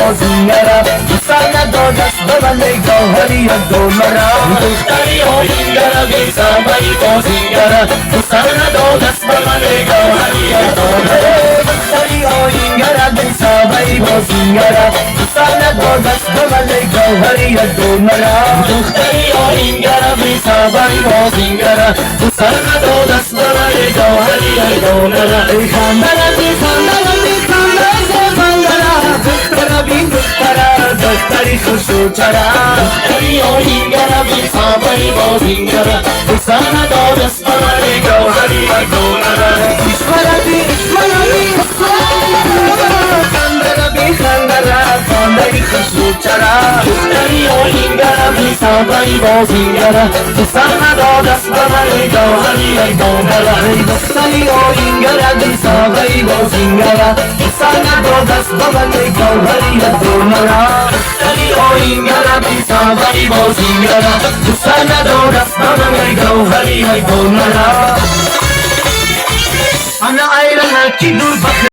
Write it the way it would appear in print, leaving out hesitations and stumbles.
بازیگرم دوستان نداد دست به من نگاهری یک دولارم دختری آینگرم بیزم ولی بازیگرم دوستان نداد دست به من نگاهری یک دولارم دختری آینگرم بیزم ولی بازیگرم دوستان نداد دست به من نگاهری یک دولارم دختری آینگرم بیزم ولی بازیگرم دوستان نداد دست به من نگاهری یک دولارم ای خندرم بی خندرم بی دختری خوشوچرا دختری آهینگرا بی صابری بازینگرا دوستان نداد است برای گوهری و دولرا اشمرا بی خندرا بی خندرا خندری خوشوچرا دختری آهینگرا بی صابری بازینگرا دوستان نداد است برای گوهری و دولرا دختری آهینگرا بی صابری بازینگرا دوستان نداد است برای گوهری و دولرا دختری آینگرم بی صابری بازیگرم دوستان نداد است برای گوهری های دولرا انا ایران کی دور